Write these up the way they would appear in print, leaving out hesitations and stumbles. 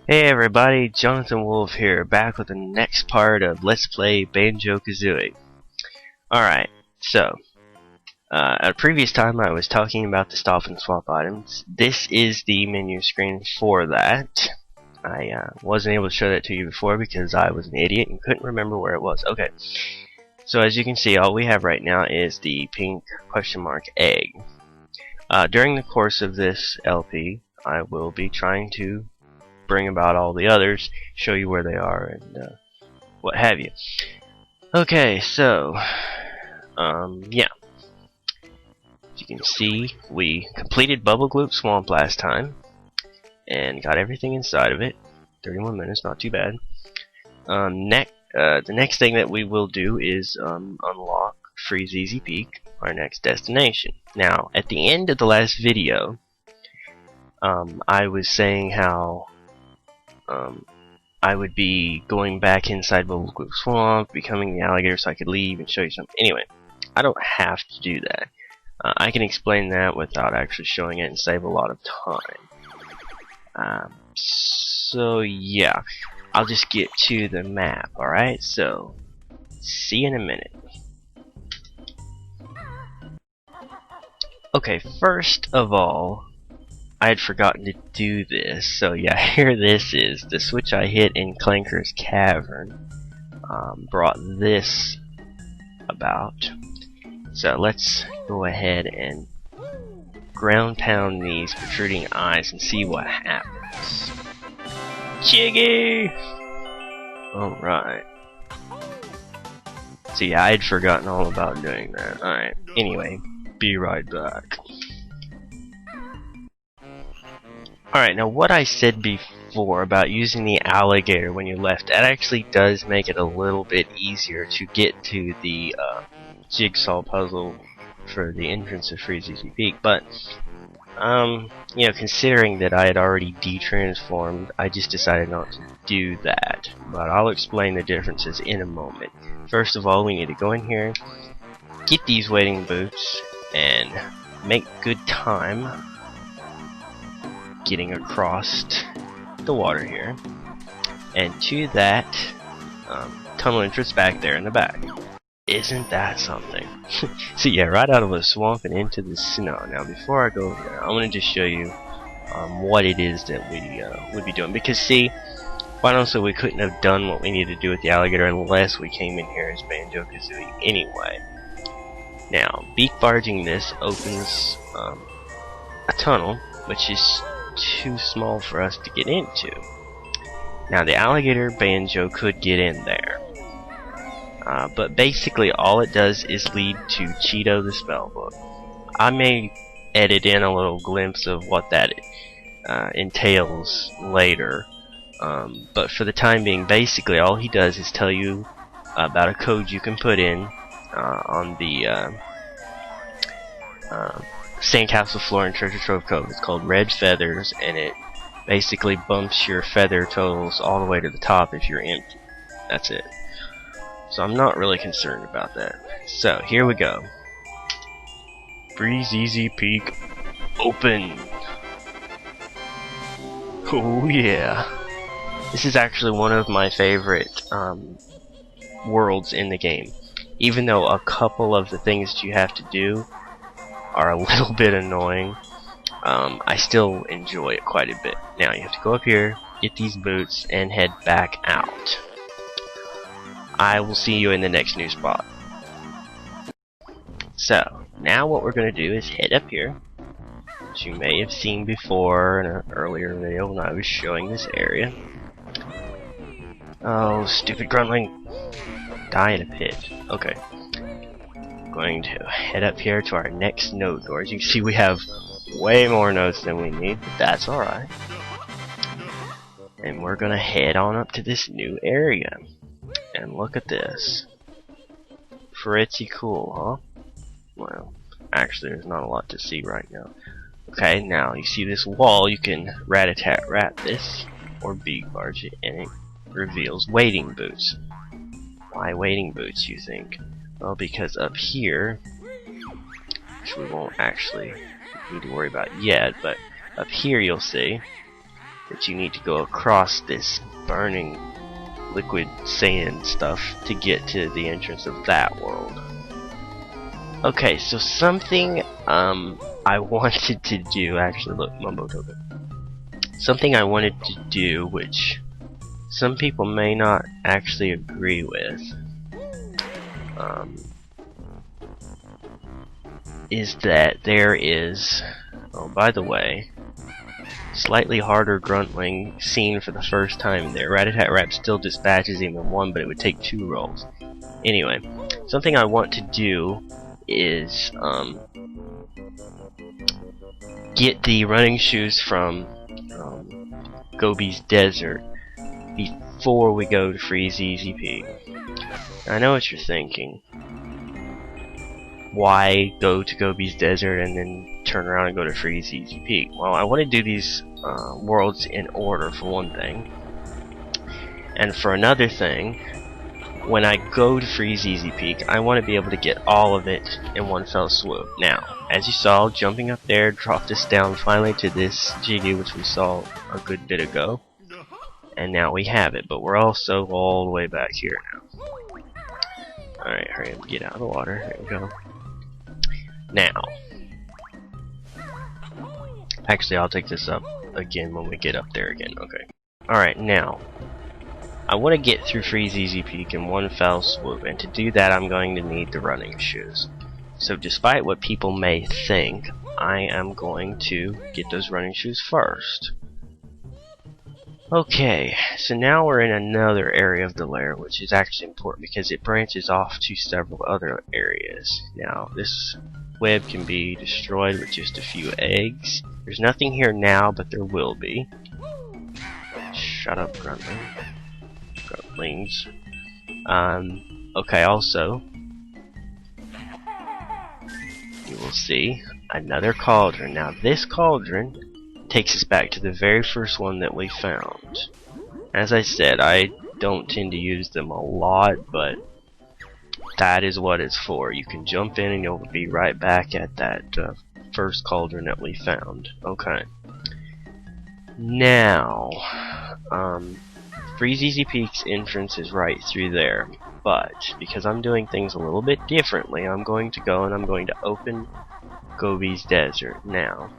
Hey everybody, Jonathan Wolf here, back with the next part of Let's Play Banjo-Kazooie. Alright, so, at a previous time I was talking about the stop and swap items. This is the menu screen for that. I wasn't able to show that to you before because I was an idiot and couldn't remember where it was. Okay, so as you can see, all we have right now is the pink question mark egg. During the course of this LP, I will be trying to bring about all the others, show you where they are, and what have you. Okay, so, yeah. As you can see, we completed Bubble Gloop Swamp last time, and got everything inside of it. 31 minutes, not too bad. The next thing that we will do is unlock Freezeezy Peak, our next destination. Now, at the end of the last video, I was saying how I would be going back inside Bubble Gloop Swamp, becoming the alligator so I could leave and show you something. Anyway, I don't have to do that. I can explain that without actually showing it and save a lot of time. So yeah, I'll just get to the map, alright? So, see you in a minute. Okay, first of all, I had forgotten to do this, so yeah, here this is. The switch I hit in Clankers Cavern brought this about. So let's go ahead and ground pound these protruding eyes and see what happens. Chiggy! Alright. So yeah, I had forgotten all about doing that. Alright, anyway, be right back. Alright, now what I said before about using the alligator when you left, that actually does make it a little bit easier to get to the jigsaw puzzle for the entrance of Freezeezy Peak, but you know, considering that I had already detransformed, I just decided not to do that, but I'll explain the differences in a moment. First of all, we need to go in here, get these wading boots, and make good time getting across the water here, and to that tunnel entrance back there in the back. Isn't that something? So yeah, right out of a swamp and into the snow. Now before I go over there, I'm going to just show you what it is that we would be doing, because see, quite honestly, we couldn't have done what we needed to do with the alligator unless we came in here as Banjo-Kazooie anyway. Now, beak barging this opens a tunnel, which is too small for us to get into. Now the alligator Banjo could get in there, but basically all it does is lead to Cheeto the Spellbook. I may edit in a little glimpse of what that entails later, but for the time being, basically all he does is tell you about a code you can put in on the Sandcastle Floor and Treasure Trove code. It's called Red Feathers, and it basically bumps your feather totals all the way to the top if you're empty. That's it. So I'm not really concerned about that. So here we go. Freezeezy Peak open. Oh yeah. This is actually one of my favorite worlds in the game. Even though a couple of the things that you have to do are a little bit annoying, I still enjoy it quite a bit. Now you have to go up here, get these boots, and head back out. I will see you in the next new spot. So, now what we're going to do is head up here, which you may have seen before in an earlier video when I was showing this area. Oh, stupid gruntling. Die in a pit. Okay. Going to head up here to our next node door. As you can see, we have way more nodes than we need, but that's alright. And we're gonna head on up to this new area. And look at this. Pretty cool, huh? Well, actually there's not a lot to see right now. Okay, now you see this wall, you can rat-a-tat-rat this, or beak barge it, and it reveals wading boots. Why wading boots, you think? Well, because up here, which we won't actually need to worry about yet, but up here you'll see that you need to go across this burning liquid sand stuff to get to the entrance of that world. Okay, so something I wanted to do, actually look, Mumbo Token. Something I wanted to do, which some people may not actually agree with, is that there is, oh by the way, slightly harder gruntling seen for the first time there. Rat-a-tat-rap still dispatches him in one, but it would take 2 rolls. Anyway, something I want to do is get the running shoes from Gobi's Desert before we go to Freezeezy Peak. I know what you're thinking. Why go to Gobi's Desert and then turn around and go to Freezeezy Peak? Well, I want to do these worlds in order, for one thing. And for another thing, when I go to Freezeezy Peak, I want to be able to get all of it in one fell swoop. Now, as you saw, jumping up there dropped us down finally to this Jiggy, which we saw a good bit ago. And now we have it, but we're also all the way back here now. Alright, hurry up, get out of the water. There we go. Now, actually I'll take this up again when we get up there again. Okay. Alright, now I want to get through Freezeezy Peak in one fell swoop, and to do that I'm going to need the running shoes. So despite what people may think, I am going to get those running shoes first. Okay, so now we're in another area of the lair, which is actually important because it branches off to several other areas. Now, this web can be destroyed with just a few eggs. There's nothing here now, but there will be. Shut up, Gruntling. Gruntlings. Okay, also, you will see another cauldron. Now, this cauldron takes us back to the very first one that we found. As I said, I don't tend to use them a lot, but that is what it's for. You can jump in and you'll be right back at that first cauldron that we found. Okay. Now, Freezeezy Peak's entrance is right through there, but because I'm doing things a little bit differently, I'm going to go and I'm going to open Gobi's Desert. Now,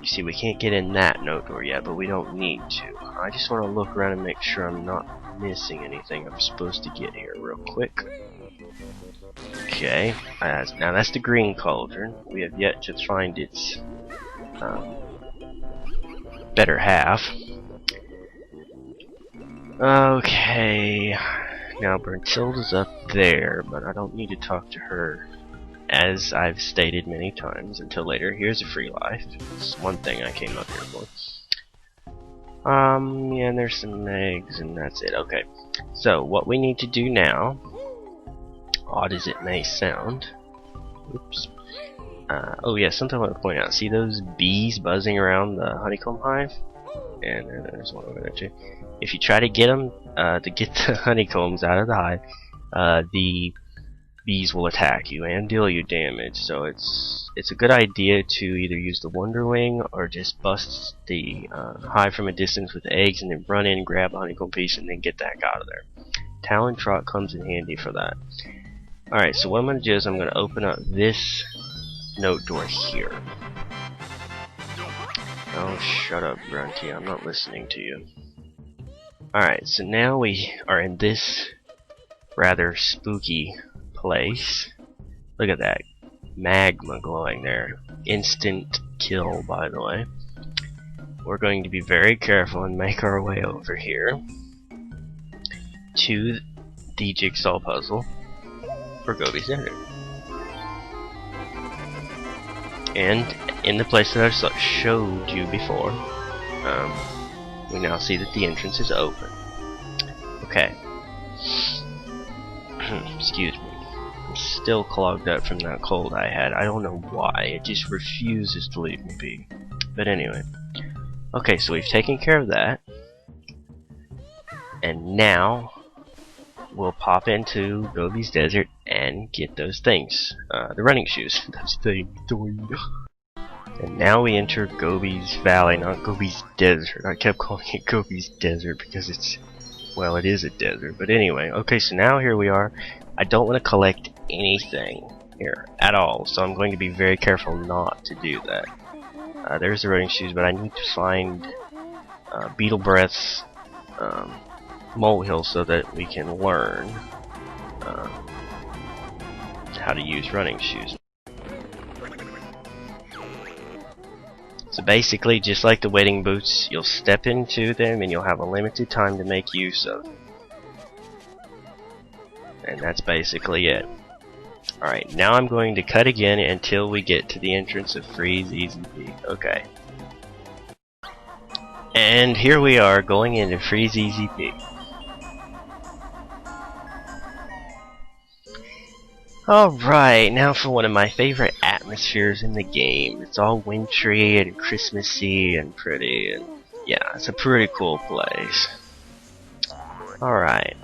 you see, we can't get in that note door yet, but we don't need to. I just want to look around and make sure I'm not missing anything I'm supposed to get here real quick. Okay, now that's the green cauldron. We have yet to find its better half. Okay, now Berntilda's up there, but I don't need to talk to her, as I've stated many times, until later. Here's a free life. It's one thing I came up here for. Yeah, and there's some eggs, and that's it. Okay, so what we need to do now, odd as it may sound, oops. Oh yeah, something I want to point out. See those bees buzzing around the honeycomb hive? And there's one over there too. If you try to get them, to get the honeycombs out of the hive, the bees will attack you and deal you damage. So it's a good idea to either use the Wonder Wing or just bust the hive from a distance with the eggs and then run in, grab a honeycomb piece, and then get the heck out of there. Talon Trot comes in handy for that. Alright, so what I'm going to do is I'm going to open up this note door here. Oh, shut up, Grunty. I'm not listening to you. Alright, so now we are in this rather spooky place. Look at that. Magma glowing there. Instant kill, by the way. We're going to be very careful and make our way over here to the jigsaw puzzle for Gobi's Desert. And in the place that I showed you before, we now see that the entrance is open. Okay. Excuse me. I'm still clogged up from that cold I had. I don't know why. It just refuses to leave me be. But anyway. Okay, so we've taken care of that. And now we'll pop into Gobi's Desert and get those things. The running shoes. Those things. And now we enter Gores Valley, not Gores Desert. I kept calling it Gores Desert because it's, well, it is a desert. But anyway, okay, so now here we are. I don't want to collect anything here at all, so I'm going to be very careful not to do that. There's the running shoes, but I need to find Beetle Breath's molehill so that we can learn how to use running shoes. So basically, just like the wedding boots, you'll step into them and you'll have a limited time to make use of them. And that's basically it. Alright, now I'm going to cut again until we get to the entrance of Freezeezy Peak. Okay. And here we are going into Freezeezy Peak. Alright, now for one of my favorite atmospheres in the game. It's all wintry and Christmassy and pretty, and yeah, it's a pretty cool place. Alright,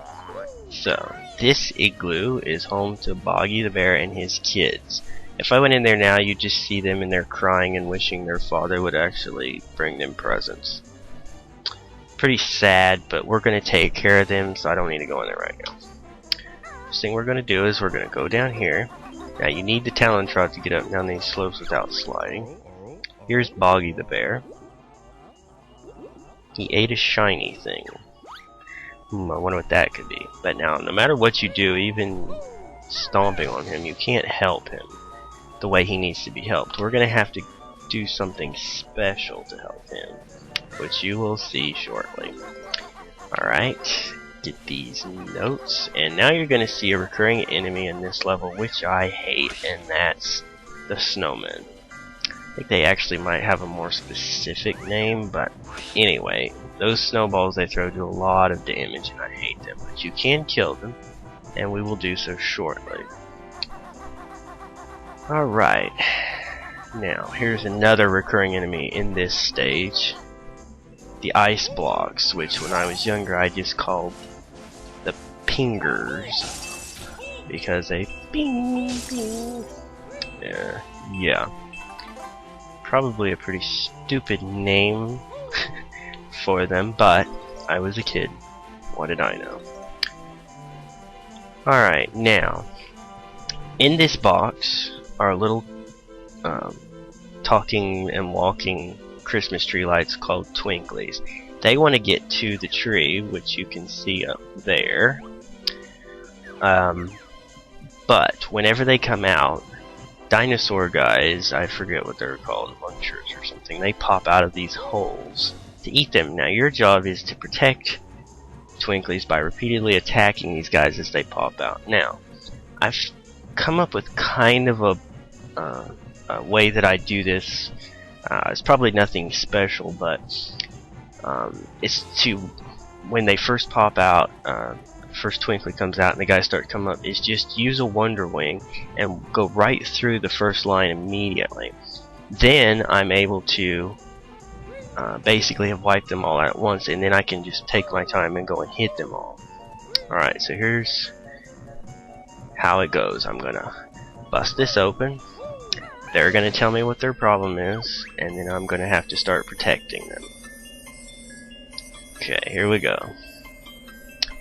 so this igloo is home to Boggy the Bear and his kids. If I went in there now, you'd just see them and they're crying and wishing their father would actually bring them presents. Pretty sad, but we're going to take care of them, so I don't need to go in there right now. First thing we're going to do is we're going to go down here. Now you need the Talon Trot to get up and down these slopes without sliding. Here's Boggy the Bear. He ate a shiny thing. I wonder what that could be. But now, no matter what you do, even stomping on him, you can't help him the way he needs to be helped. We're going to have to do something special to help him, which you will see shortly. Alright, get these notes, and now you're going to see a recurring enemy in this level, which I hate, and that's the snowman. I think they actually might have a more specific name, but anyway, those snowballs they throw do a lot of damage, and I hate them. But you can kill them, and we will do so shortly. Alright, now here's another recurring enemy in this stage. The ice blocks, which when I was younger I just called the pingers, because they ping, ping. Yeah. Probably a pretty stupid name for them, but I was a kid. What did I know? Alright, now, in this box are little talking and walking Christmas tree lights called Twinklies. They want to get to the tree, which you can see up there. But whenever they come out, dinosaur guys, I forget what they're called, munchers or something, they pop out of these holes to eat them. Now your job is to protect Twinklies by repeatedly attacking these guys as they pop out. Now, I've come up with kind of a way that I do this. It's probably nothing special, but it's to, when they first pop out, first Twinkly comes out and the guys start to come up, is just use a Wonder Wing and go right through the first line immediately. Then I'm able to basically have wiped them all out at once, and then I can just take my time and go and hit them all. Alright, so here's how it goes. I'm gonna bust this open. They're gonna tell me what their problem is, and then I'm gonna have to start protecting them. Okay, here we go.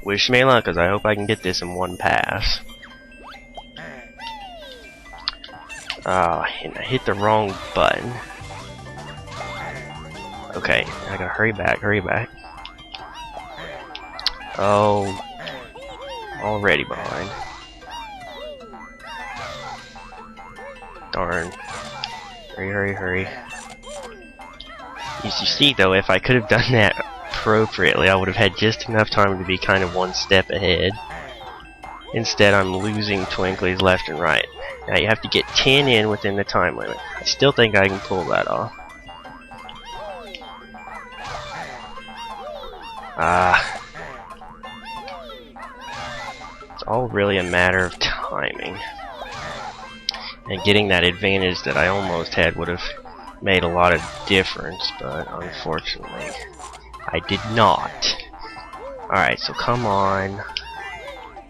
Wish me luck, because I hope I can get this in one pass. And I hit the wrong button. Okay, I gotta hurry back, hurry back. Oh, already behind. Darn. Hurry, hurry, hurry. You see though, if I could have done that appropriately, I would have had just enough time to be kind of one step ahead. Instead, I'm losing Twinklies left and right. Now you have to get 10 in within the time limit. I still think I can pull that off. It's all really a matter of timing. And getting that advantage that I almost had would have made a lot of difference, but unfortunately, I did not. Alright, so come on.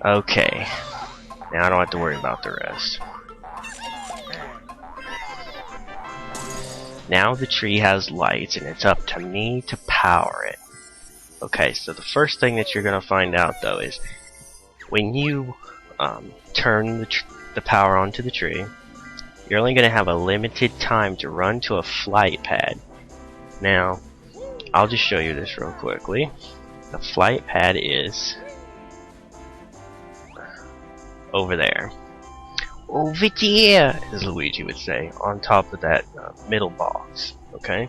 Okay. Now I don't have to worry about the rest. Now the tree has lights, and it's up to me to power it. Okay, so the first thing that you're going to find out, though, is when you turn the power onto the tree, you're only going to have a limited time to run to a flight pad. Now, I'll just show you this real quickly. The flight pad is over there. Over there, as Luigi would say, on top of that middle box. Okay?